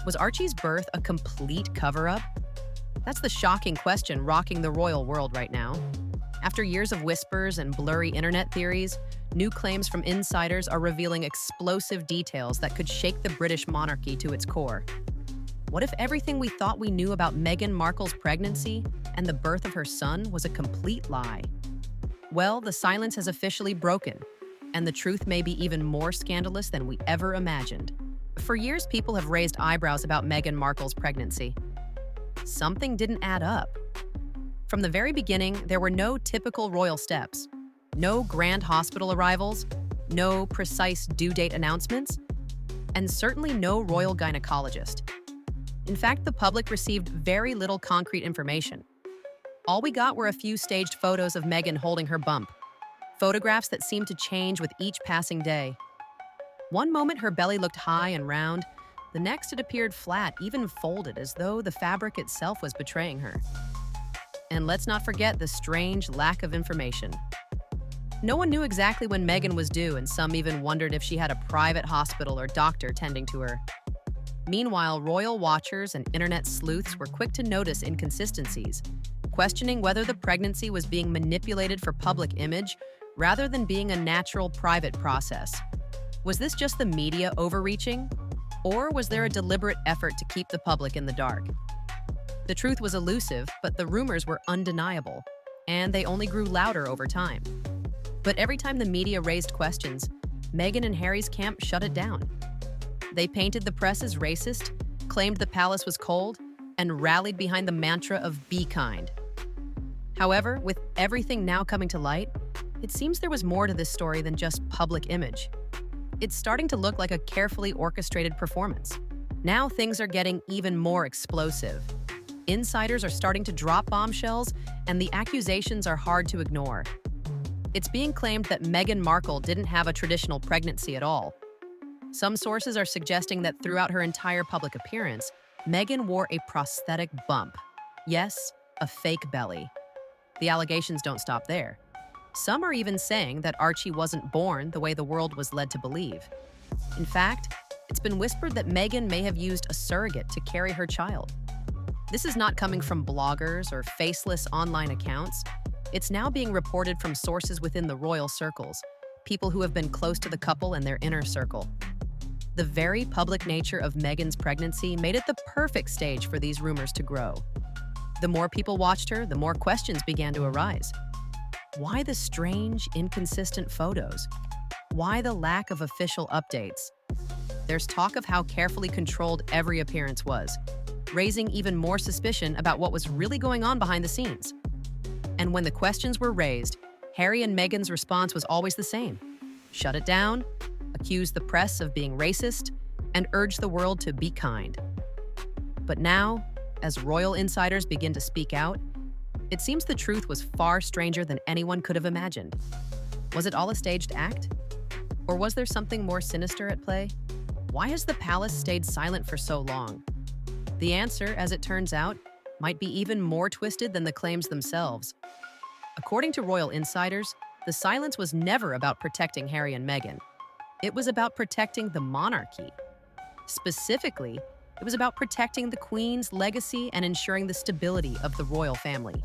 Was Archie's birth a complete cover-up? That's the shocking question rocking the royal world right now. After years of whispers and blurry internet theories, new claims from insiders are revealing explosive details that could shake the British monarchy to its core. What if everything we thought we knew about Meghan Markle's pregnancy and the birth of her son was a complete lie? Well, the silence has officially broken, and the truth may be even more scandalous than we ever imagined. For years, people have raised eyebrows about Meghan Markle's pregnancy. Something didn't add up. From the very beginning, there were no typical royal steps, no grand hospital arrivals, no precise due date announcements, and certainly no royal gynecologist. In fact, the public received very little concrete information. All we got were a few staged photos of Meghan holding her bump, photographs that seemed to change with each passing day. One moment her belly looked high and round, the next it appeared flat, even folded, as though the fabric itself was betraying her. And let's not forget the strange lack of information. No one knew exactly when Meghan was due, and some even wondered if she had a private hospital or doctor tending to her. Meanwhile, royal watchers and internet sleuths were quick to notice inconsistencies, questioning whether the pregnancy was being manipulated for public image rather than being a natural private process. Was this just the media overreaching? Or was there a deliberate effort to keep the public in the dark? The truth was elusive, but the rumors were undeniable, and they only grew louder over time. But every time the media raised questions, Meghan and Harry's camp shut it down. They painted the press as racist, claimed the palace was cold, and rallied behind the mantra of "be kind." However, with everything now coming to light, it seems there was more to this story than just public image. It's starting to look like a carefully orchestrated performance. Now things are getting even more explosive. Insiders are starting to drop bombshells, and the accusations are hard to ignore. It's being claimed that Meghan Markle didn't have a traditional pregnancy at all. Some sources are suggesting that throughout her entire public appearance, Meghan wore a prosthetic bump. Yes, a fake belly. The allegations don't stop there. Some are even saying that Archie wasn't born the way the world was led to believe. In fact, it's been whispered that Meghan may have used a surrogate to carry her child. This is not coming from bloggers or faceless online accounts. It's now being reported from sources within the royal circles, people who have been close to the couple and their inner circle. The very public nature of Meghan's pregnancy made it the perfect stage for these rumors to grow. The more people watched her, the more questions began to arise. Why the strange, inconsistent photos? Why the lack of official updates? There's talk of how carefully controlled every appearance was, raising even more suspicion about what was really going on behind the scenes. And when the questions were raised, Harry and Meghan's response was always the same: shut it down, accuse the press of being racist, and urge the world to be kind. But now, as royal insiders begin to speak out, it seems the truth was far stranger than anyone could have imagined. Was it all a staged act? Or was there something more sinister at play? Why has the palace stayed silent for so long? The answer, as it turns out, might be even more twisted than the claims themselves. According to royal insiders, the silence was never about protecting Harry and Meghan. It was about protecting the monarchy. Specifically, it was about protecting the Queen's legacy and ensuring the stability of the royal family.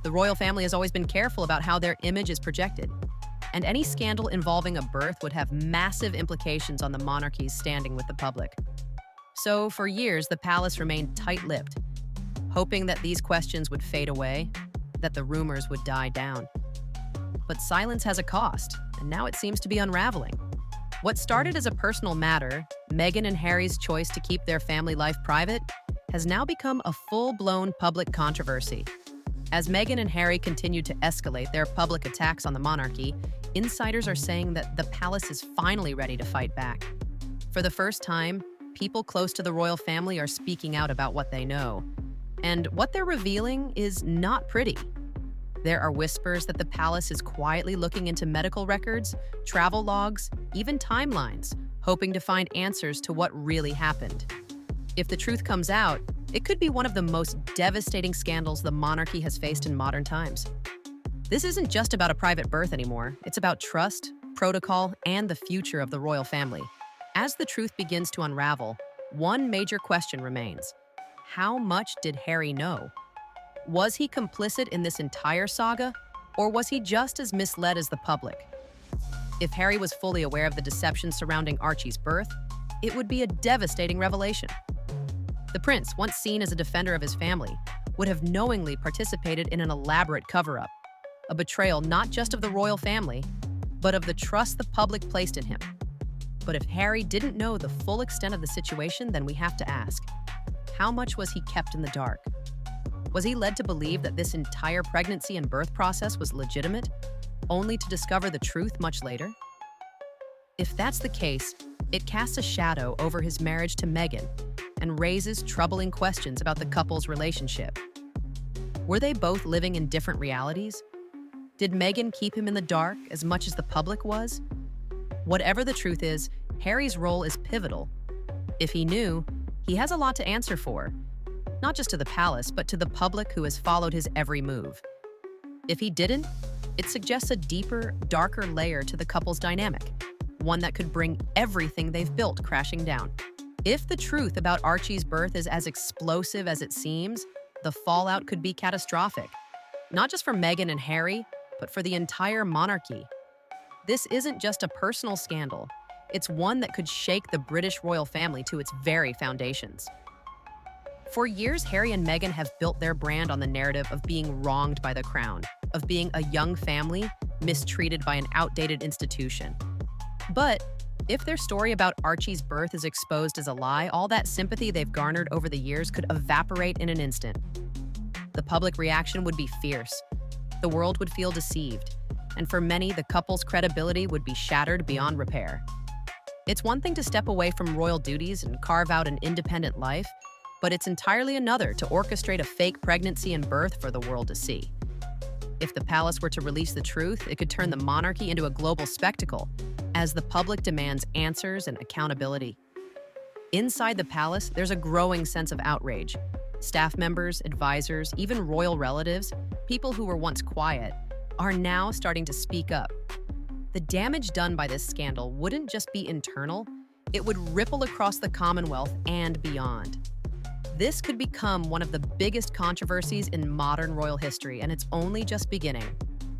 The royal family has always been careful about how their image is projected, and any scandal involving a birth would have massive implications on the monarchy's standing with the public. So, for years, the palace remained tight-lipped, hoping that these questions would fade away, that the rumors would die down. But silence has a cost, and now it seems to be unraveling. What started as a personal matter, Meghan and Harry's choice to keep their family life private, has now become a full-blown public controversy. As Meghan and Harry continue to escalate their public attacks on the monarchy, insiders are saying that the palace is finally ready to fight back. For the first time, people close to the royal family are speaking out about what they know. And what they're revealing is not pretty. There are whispers that the palace is quietly looking into medical records, travel logs, even timelines, hoping to find answers to what really happened. If the truth comes out, it could be one of the most devastating scandals the monarchy has faced in modern times. This isn't just about a private birth anymore. It's about trust, protocol, and the future of the royal family. As the truth begins to unravel, one major question remains. How much did Harry know? Was he complicit in this entire saga, or was he just as misled as the public? If Harry was fully aware of the deception surrounding Archie's birth, it would be a devastating revelation. The prince, once seen as a defender of his family, would have knowingly participated in an elaborate cover-up, a betrayal not just of the royal family, but of the trust the public placed in him. But if Harry didn't know the full extent of the situation, then we have to ask, how much was he kept in the dark? Was he led to believe that this entire pregnancy and birth process was legitimate, only to discover the truth much later? If that's the case, it casts a shadow over his marriage to Meghan and raises troubling questions about the couple's relationship. Were they both living in different realities? Did Meghan keep him in the dark as much as the public was? Whatever the truth is, Harry's role is pivotal. If he knew, he has a lot to answer for, not just to the palace, but to the public who has followed his every move. If he didn't, it suggests a deeper, darker layer to the couple's dynamic, one that could bring everything they've built crashing down. If the truth about Archie's birth is as explosive as it seems, the fallout could be catastrophic, not just for Meghan and Harry, but for the entire monarchy. This isn't just a personal scandal. It's one that could shake the British royal family to its very foundations. For years, Harry and Meghan have built their brand on the narrative of being wronged by the crown, of being a young family mistreated by an outdated institution. But if their story about Archie's birth is exposed as a lie, all that sympathy they've garnered over the years could evaporate in an instant. The public reaction would be fierce. The world would feel deceived. And for many, the couple's credibility would be shattered beyond repair. It's one thing to step away from royal duties and carve out an independent life, but it's entirely another to orchestrate a fake pregnancy and birth for the world to see. If the palace were to release the truth, it could turn the monarchy into a global spectacle, as the public demands answers and accountability. Inside the palace, there's a growing sense of outrage. Staff members, advisors, even royal relatives, people who were once quiet, are now starting to speak up. The damage done by this scandal wouldn't just be internal, it would ripple across the Commonwealth and beyond. This could become one of the biggest controversies in modern royal history, and it's only just beginning.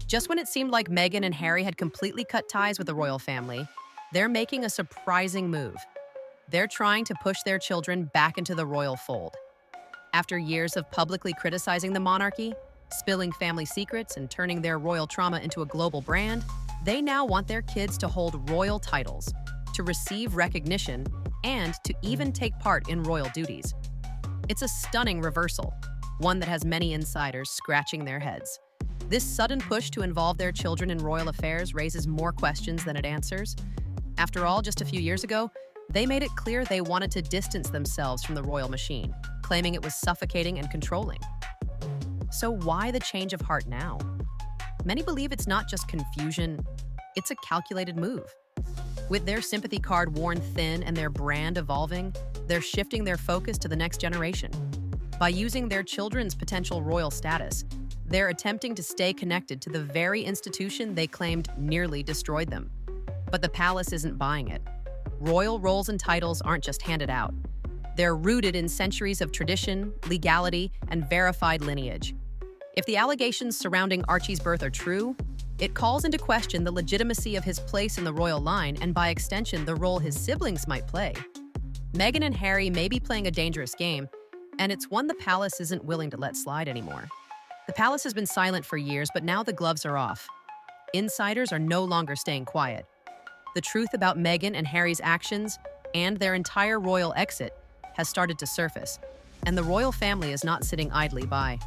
Just when it seemed like Meghan and Harry had completely cut ties with the royal family, they're making a surprising move. They're trying to push their children back into the royal fold. After years of publicly criticizing the monarchy, spilling family secrets, and turning their royal trauma into a global brand, they now want their kids to hold royal titles, to receive recognition, and to even take part in royal duties. It's a stunning reversal, one that has many insiders scratching their heads. This sudden push to involve their children in royal affairs raises more questions than it answers. After all, just a few years ago, they made it clear they wanted to distance themselves from the royal machine, claiming it was suffocating and controlling. So why the change of heart now? Many believe it's not just confusion, it's a calculated move. With their sympathy card worn thin and their brand evolving, they're shifting their focus to the next generation. By using their children's potential royal status, they're attempting to stay connected to the very institution they claimed nearly destroyed them. But the palace isn't buying it. Royal roles and titles aren't just handed out. They're rooted in centuries of tradition, legality, and verified lineage. If the allegations surrounding Archie's birth are true, it calls into question the legitimacy of his place in the royal line and, by extension, the role his siblings might play. Meghan and Harry may be playing a dangerous game, and it's one the palace isn't willing to let slide anymore. The palace has been silent for years, but now the gloves are off. Insiders are no longer staying quiet. The truth about Meghan and Harry's actions and their entire royal exit has started to surface, and the royal family is not sitting idly by.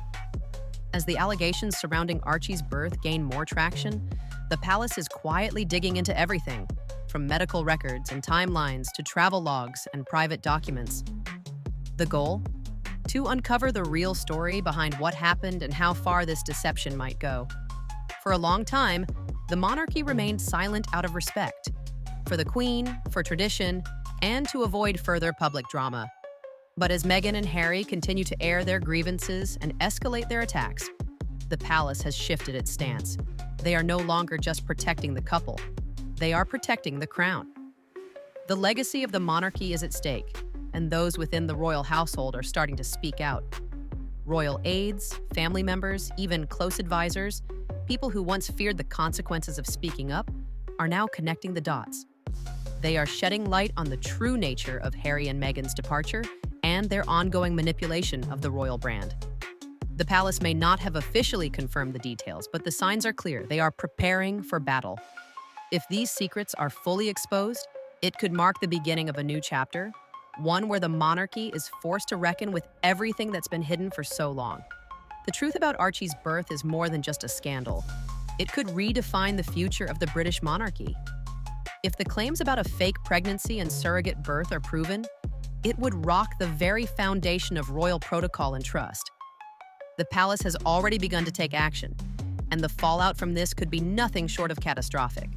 As the allegations surrounding Archie's birth gain more traction, the palace is quietly digging into everything, from medical records and timelines to travel logs and private documents. The goal? To uncover the real story behind what happened and how far this deception might go. For a long time, the monarchy remained silent out of respect for the Queen, for tradition, and to avoid further public drama. But as Meghan and Harry continue to air their grievances and escalate their attacks, the palace has shifted its stance. They are no longer just protecting the couple. They are protecting the crown. The legacy of the monarchy is at stake, and those within the royal household are starting to speak out. Royal aides, family members, even close advisors, people who once feared the consequences of speaking up, are now connecting the dots. They are shedding light on the true nature of Harry and Meghan's departure and their ongoing manipulation of the royal brand. The palace may not have officially confirmed the details, but the signs are clear. They are preparing for battle. If these secrets are fully exposed, it could mark the beginning of a new chapter, one where the monarchy is forced to reckon with everything that's been hidden for so long. The truth about Archie's birth is more than just a scandal. It could redefine the future of the British monarchy. If the claims about a fake pregnancy and surrogate birth are proven, it would rock the very foundation of royal protocol and trust. The palace has already begun to take action, and the fallout from this could be nothing short of catastrophic.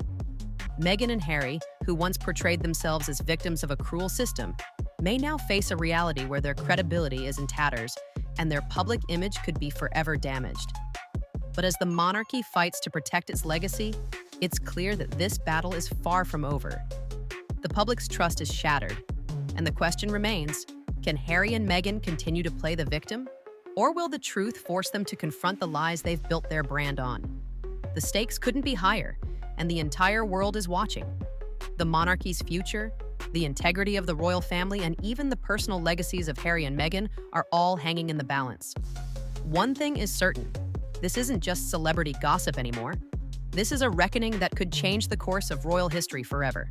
Meghan and Harry, who once portrayed themselves as victims of a cruel system, may now face a reality where their credibility is in tatters and their public image could be forever damaged. But as the monarchy fights to protect its legacy, it's clear that this battle is far from over. The public's trust is shattered, and the question remains, can Harry and Meghan continue to play the victim? Or will the truth force them to confront the lies they've built their brand on? The stakes couldn't be higher, and the entire world is watching. The monarchy's future, the integrity of the royal family, and even the personal legacies of Harry and Meghan are all hanging in the balance. One thing is certain, this isn't just celebrity gossip anymore. This is a reckoning that could change the course of royal history forever.